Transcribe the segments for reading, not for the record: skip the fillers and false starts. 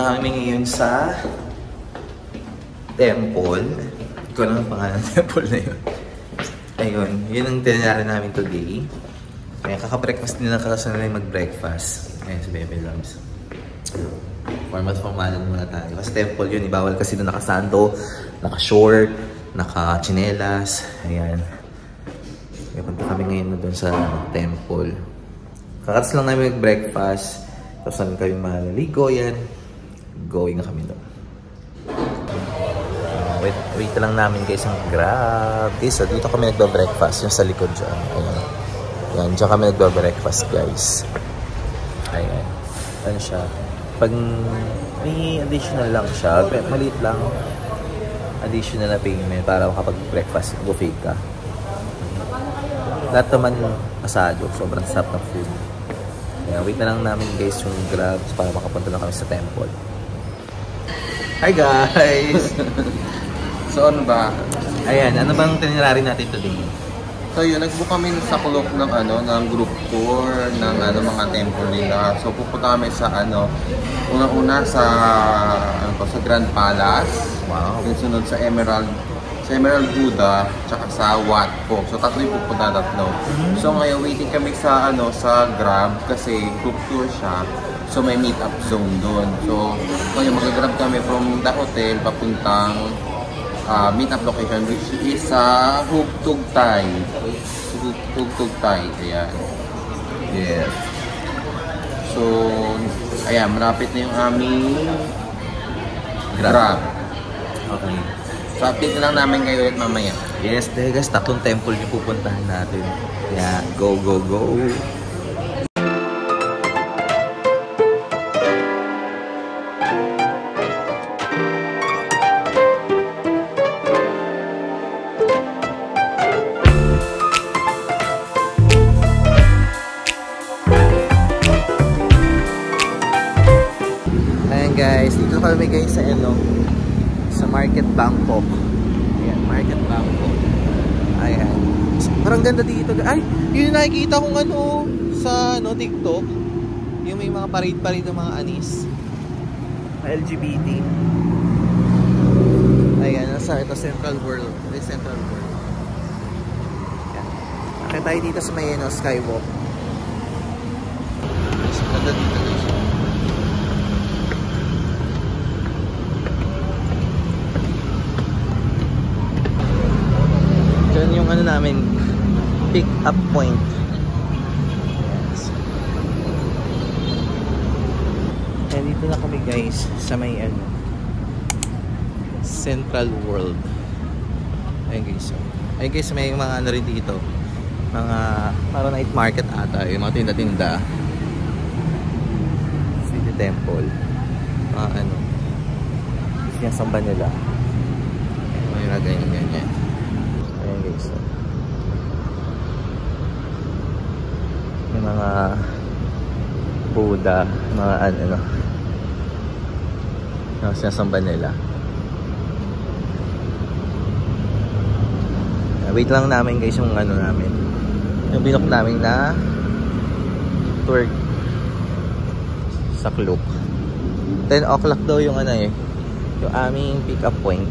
kami ngayon sa temple. Hindi ko lang ang pangalan ng temple na yun. Ayun, yun ang tinangyari namin today. Kaya kaka-breakfast nila kakasanalay mag-breakfast. Ayan si Bebe Loves. Formalan muna tayo. Kasi temple yun, ibawal kasi doon nakasando, naka-short, naka-chinelas. Ayan. Kaya punta kami ngayon doon sa temple. Kakatas lang namin mag-breakfast. Tapos namin kami malaligo. Yan. Going na kami doon. Wait lang namin guys ang grab. So, dito kami nagba-breakfast. Yung sa likod dyan. Ayan. Yan. Diyan kami nagba-breakfast guys. Ayan. Ano siya? Pag may additional lang siya. Maliit lang. Additional na payment para makapag-breakfast. Buffet ka. Lahat naman pasado. Sobrang sarap ng food. Ayan. Wait na lang namin guys yung grab para makapunta na kami sa temple. Hi guys! So ano ba? Ayan, ano bang tinirari natin today? So yun, nag-book kami sa kulok ng ng group tour ng mga temple nila. So pupunta kami sa una-una sa sa Grand Palace. Wow. Yung sunod sa Emerald Buddha, tsaka sa Wat Po. So tatlo yung pupunta, tatlo. So ngayon waiting kami sa sa Grab kasi group tour siya. So may meet up zone doon. So ngayon mag-grab kami from the hotel papuntang meet up location which is sa Hugtug Thai. Hugtug Thai. Ayan. Yes. So, ayan, malapit na yung aming grab. Okay. So, update na lang namin kayo ulit mamaya. Yes, dahil guys, tatlong temple yung pupuntahan natin. Yeah, go, go, go! Guys, dito kami guys sa Market Bangkok. Ayan, Market Bangkok. Ayan. Parang ganda dito. Ay, yun yung nakikita kong sa TikTok. Yung may mga parade ng mga anis. LGBT. Ayan, ito Central World. Ito Central World. Ayan. Nakita tayo dito sa may Skywalk. So, ganda dito guys. Yung namin pick up point. Yes. And dito na kami guys sa may Central World. Ayun guys. Ayun guys, may mga rin dito. Mga parang night market ata, yung mga tinda-tinda. City Temple. Mga yung samba nila. May mga ganyan. Ayan guys. Yung mga Buddha, mga yung sinasamba nila. Wait lang namin guys yung namin. Yung binook namin na tour sa Klook. 10 o'clock daw yung yung aming pick up point.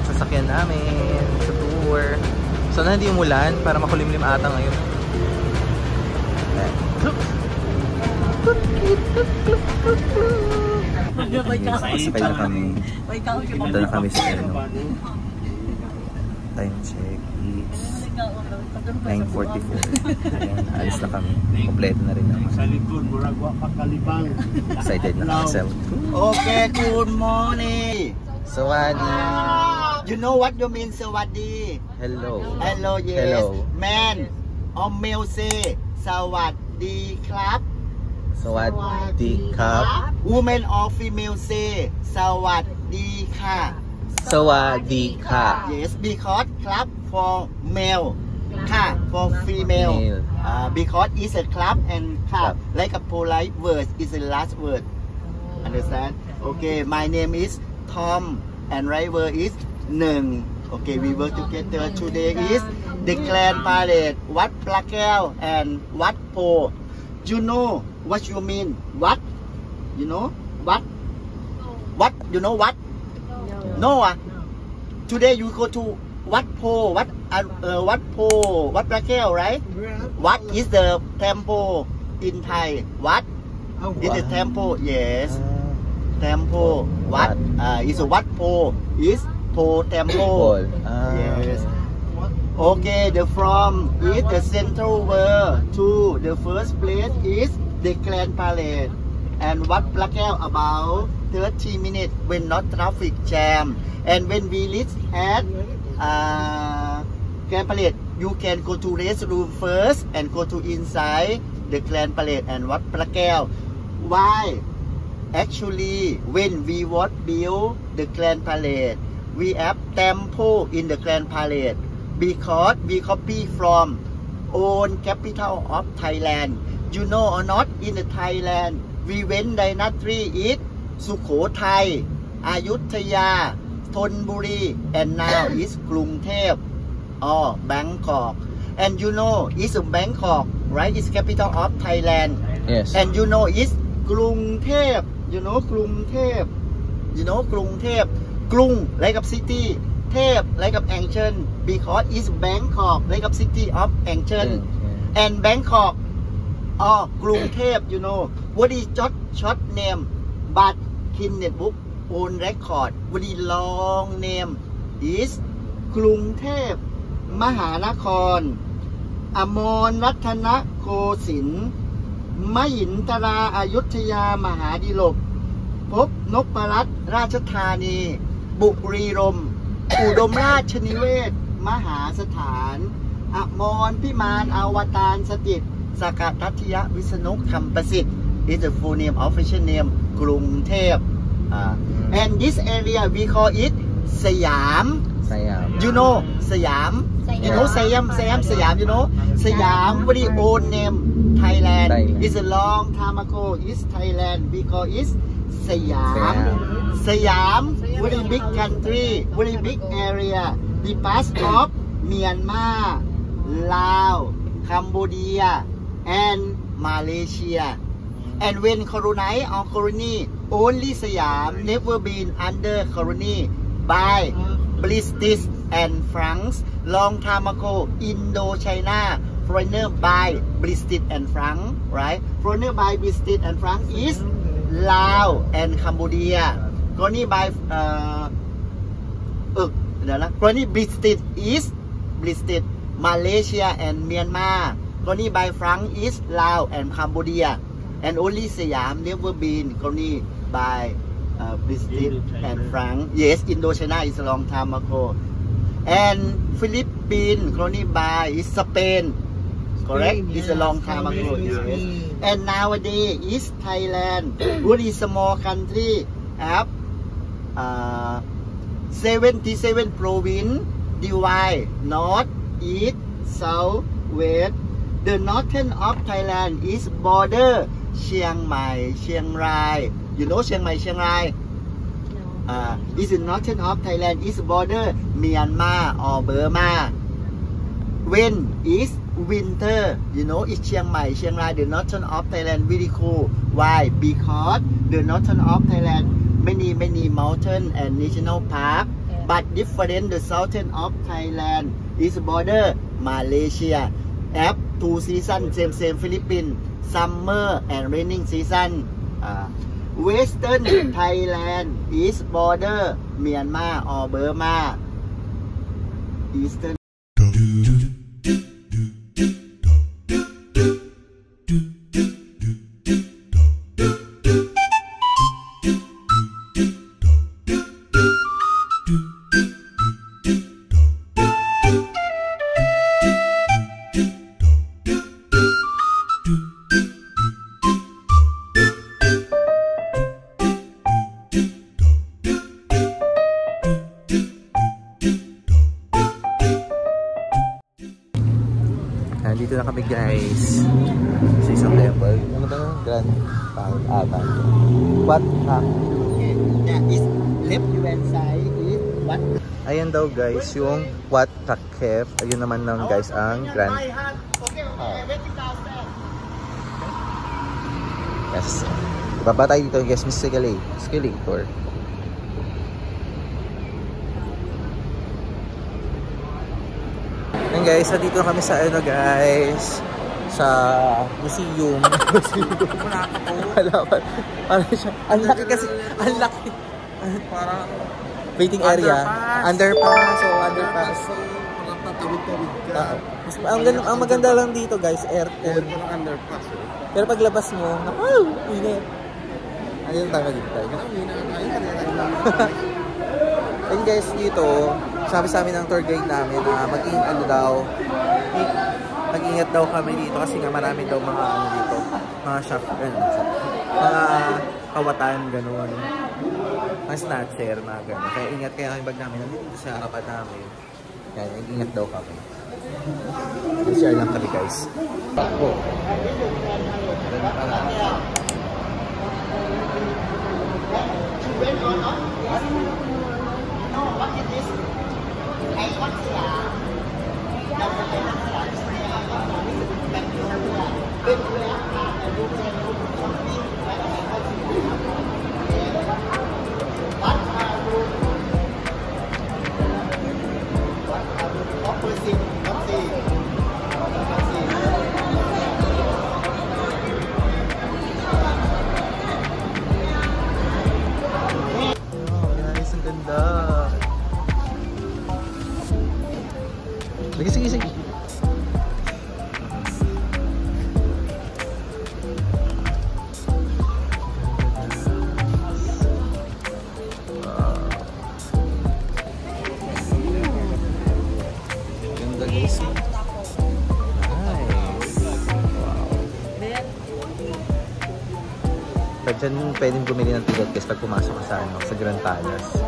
Sasakyan namin sa tour. Sana hindi umulan para makulimlim ata ngayon. Sakay na kami. Punta na kami sa time check is 9:44. Ayan, alis na kami. Kompleto na rin naman. Sa likod, Buragwa Pakalibang. Excited na kami. Okay, good morning. Sawadi. You know what you mean, Sawadi? Hello. Hello, yes. Hello. Man, say Sawadi Club. Sawadi Cup. Women or female say Sawadi Ka. Sawadi Ka. Yes, because club for male. ka for female. Female. Because it's a club and ka Club. like a polite word is the last word. Understand? Okay, my name is Tom and right word is Neng. Okay, we work together. Today is the Grand Parade, Wat Plakel and Wat Po. You know what you mean? What? You know what? What? You know what? No. Today you go to Wat Po, Wat Po, Wat Plakel, right? What is the temple in Thai? What is the temple? Yes. Temple. What? Is a Wat Po. Is Po temple. Paul. Yes. Okay, the from is the central word to the first place is the Grand Parade and Wat Plakel about 30 minutes when not traffic jam. And when we reach at Grand Parade, you can go to restroom first and go to inside the Grand Parade and Wat Plakel. Why? Actually, when we want build the Grand Parade, we have temple in the Grand Parade because we copy from own capital of Thailand. You know or not, in the Thailand, we went dynasty is Sukhothai, Ayutthaya, Thonburi, and now is Krungthep or Bangkok. And you know, it's Bangkok, right? It's capital of Thailand. Yes. And you know, it's Krungthep. You know, Krungthep. You know, Krungthep. Krung, like a city. Thep, like a ancient. Because it's Bangkok, like a city of ancient. And Bangkok, or Krungthep, you know. What is short name? But Guinness Book own record. What is long name? Is Krungthep, Mahanakon, อมรรัตนโกสินทร์มหินทราอยุธยามหาดิลกพบนพรัตน์ราชธานีบุรีรัมย์อุดมราชนิเวศมหาสถานอมรพิมานอวตารสถิตสกัดทัตยวิษณุคำประสิทธิ์ is the full name official name กรุงเทพand this area we call it สยาม you know สยาม you know สยาม you know สยาม very old name Thailand is a long time ago is Thailand we call it สยาม very big country very big area the part of Myanmar Laos Cambodia and Malaysia and when colonized or colony only Siam never been under colony by British and France long time ago Indochina foreigner by British and France right foreigner by British and France is Laos and Cambodia colony by colony British is British Malaysia and Myanmar colony by France is Laos and Cambodia and only Siam never been colony by British and France. Yes, Indochina is a long time ago. And Philippines colony by is Spain. Correct? It's a long time ago. Yes. And nowadays is Thailand. Very small country have 77 province divide north, east, south, west. The northern of Thailand is border Chiang Mai, Chiang Rai. You know Chiang Mai, Chiang Rai? Is the northern of Thailand is border Myanmar or Burma. When is winter, you know, it's Chiang Mai, Chiang Rai, the northern of Thailand, very cool. Why? Because the northern of Thailand, many mountain and national park, but different the southern of Thailand is border Malaysia. Have 2 seasons, same Philippines, summer and raining season. Western Thailand is border Myanmar or Burma. Eastern na kami guys sa isang temple. Ano ba yung Grand Ata? What? That is left hand side is what? Ayan daw guys, yung Wat Takef. Ayun naman lang guys ang Grand. Yes. Ibaba tayo dito guys, escalator. Ayan guys, dito na kami sa ano guys, sa museum. Wala pa. Ano siya? Ang laki kasi, ang laki. Parang waiting area. Underpass. So, underpass. tatawid-tawid ka. Ang maganda lang dito guys, aircon. Underpass. Pero paglabas mo, naku, init. Ayun tama dito tayo. And guys, dito, sabi sa amin ng tour guide namin na mag-ingat daw kami dito kasi nga marami daw mga ano dito, mga shop, mga kawatan, gano'n. Mga snatcher, mga gano'n. Kaya ingat kayo ang bag namin nandito sa harapan namin. Yan, ingat daw kami. I-share lang kami guys. Takbo. Sige. Ganda guys. Nice. Wow. Diyan pwedeng bumili ng ticket guys pag pumasok ka sa Grand Palace.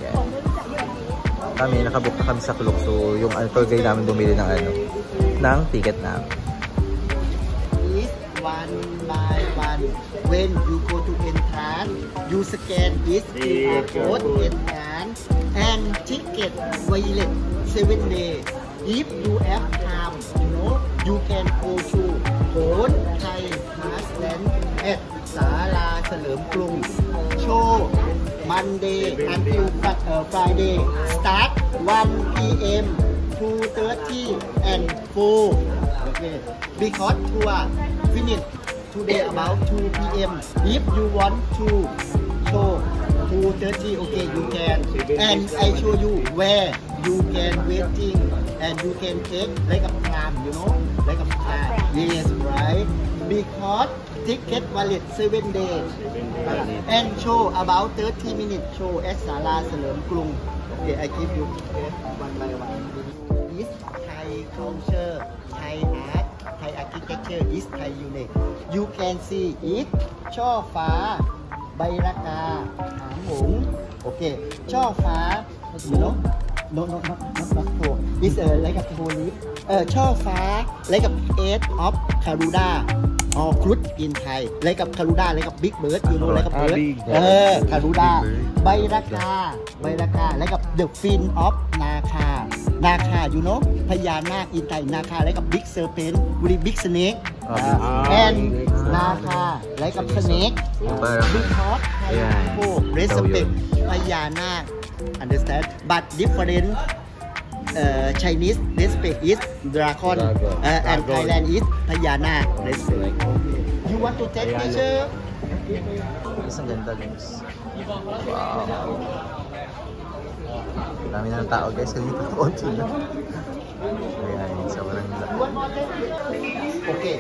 Yan. Kami, nakabook na kami sa Klook. So, yung tour guide namin bumili ng ticket namin. Is one by one. When you go to entrance, you scan this QR code entrance and ticket valid 7 days. If you have time, you can go to Khon Thai Massland at Sala Salerm Krung. Show Monday until Friday. Start 1 p.m. 2:30 and 4. Okay. Because tour finish today about 2 p.m. If you want to show 2:30, okay, you can. And I show you where you can waiting and you can take like a tram, like a tram. Yes, right? Because ticket valid 7 days. And show about 30 minutes show at Sala Salerm Krung. Okay, I give you ticket one by one. This Thai culture, Thai art, Thai architecture is Thai unique. You can see it. ช่อฟ้า ใบระกา หางหงส์ Okay, ช่อฟ้า not four. It's like a tulip. ช่อฟ้า like a eight of Garuda or fruit in Thai. Like a Garuda, like a big bird, like a bird. Garuda. ใบระกา like a the fin of Naka. Naka, พญานาค in Thai. Naka, like a big serpent, very big snake. And Naka, like a snake. Because Thai people respect พญานาค. Understand? But different Chinese respect is dragon, and Thailand is Payana respect. You want to take picture? Isang ganda guys. Wow. Dami na ng tao guys, kasi dito konti na. Ayan, sobrang laki. Okay.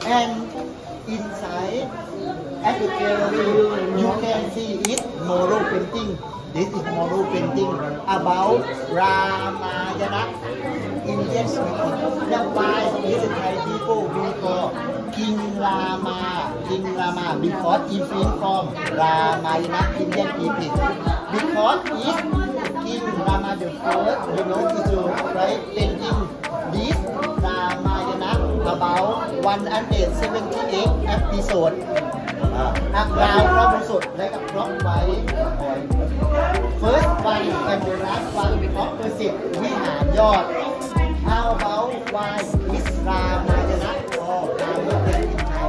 And inside, at the gallery, you can see it Moro painting. This is Moro painting about Ramayana. Indian people. That's why this Thai people we call King Rama. Because he came from Ramayana, Indian epic. Because if King Rama the first, is right painting this Rama 178 episode อักดาวครอบสุดและกับครอบไว้ First one and the last one ครอบประสิทธิ์วิหารยอด How about why is Ramayana or Ramayana in Thai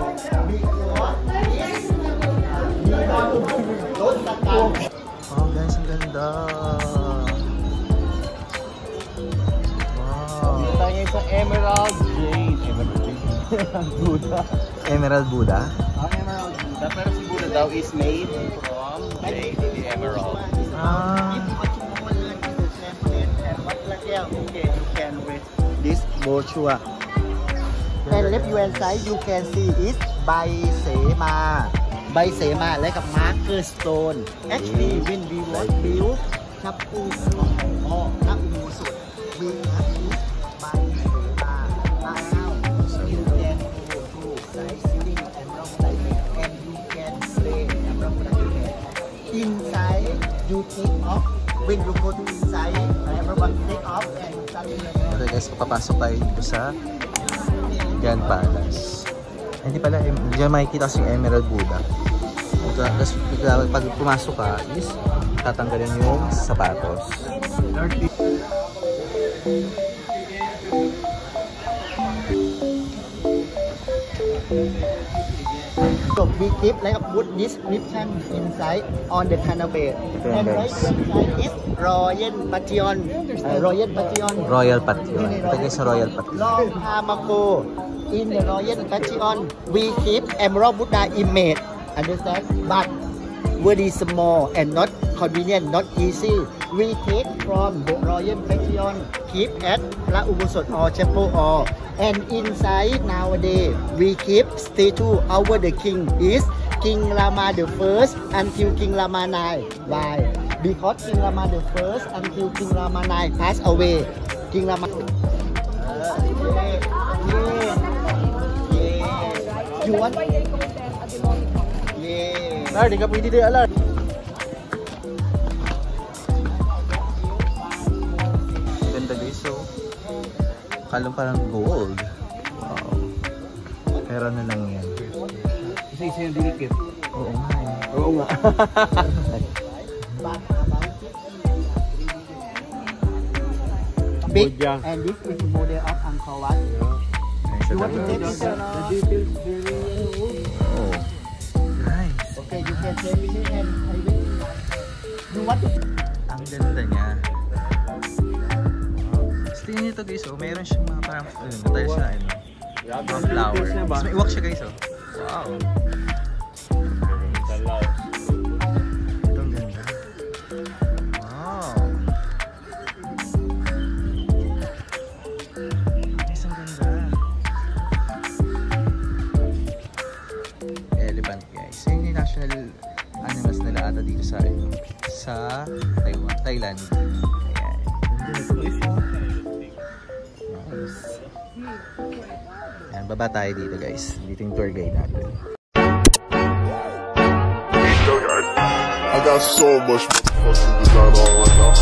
because it's rốt sa cao. Oh guys, ang ganda. Wow. Dito tayo sa Emerald Jade. Buddha. Emerald Buddha? Emerald Buddha. Pero si Buddha daw is made from jade, the emerald. Okay, you can read this brochure. And left hand side you can see is ใบเสมาและกับ marker stone. Actually when we want build ทับปูทับอุโบสถ we have used ใบเสมา now you can go to side ceiling and rock diamond and you can play and rock diamond inside you take off when you go to inside everyone take off and Okay guys, papasok tayo dito sa Grand Palace. Hindi pala, diyan makikita kasi yung Emerald Buddha. Tapos pag pumasok ka, is tatanggalin yung sapatos. So we keep like a wood description inside on the canopy. And right inside is Royal Pation. Royal Pation. Royal Pation. Ito guys sa Royal Pation. Long time ago, in the Royal Pation, we keep Emerald Buddha image. Understand? But very small and not convenient, not easy. We take from the Royal Pation, keep at La Ubosot or Chapel or. And inside nowadays, we keep statue over the king is King Rama the First until King Rama IX. Why? Because King Rama the First until King Rama IX passed away. King Rama. You want? Yeah. Lar, di ka pwede din alar. Ganda guys, so kalang parang gold. Wow. Pera na lang yan. Isa-isa yung dinikit. Oo nga eh. Oo nga. Big, and this is the model of Angkor Wat. You want to take picture? The details very old. Oh. Nice. Okay, you can take picture and I will. You want to? Ang ganda niya. Tingnan nyo ito guys, oh, mayroon siyang mga parang tiles na mga flower. Tapos may iwak siya guys, oh. Wow. Ito ang ganda. Wow. Guys, ang ganda. Elephant guys. Yun yung national animals nila ata dito sa Taiwan, Thailand. Ayan. Ito guys, yan, baba tayo dito guys. Dito yung tour guide natin. I got so much fucking design on right now.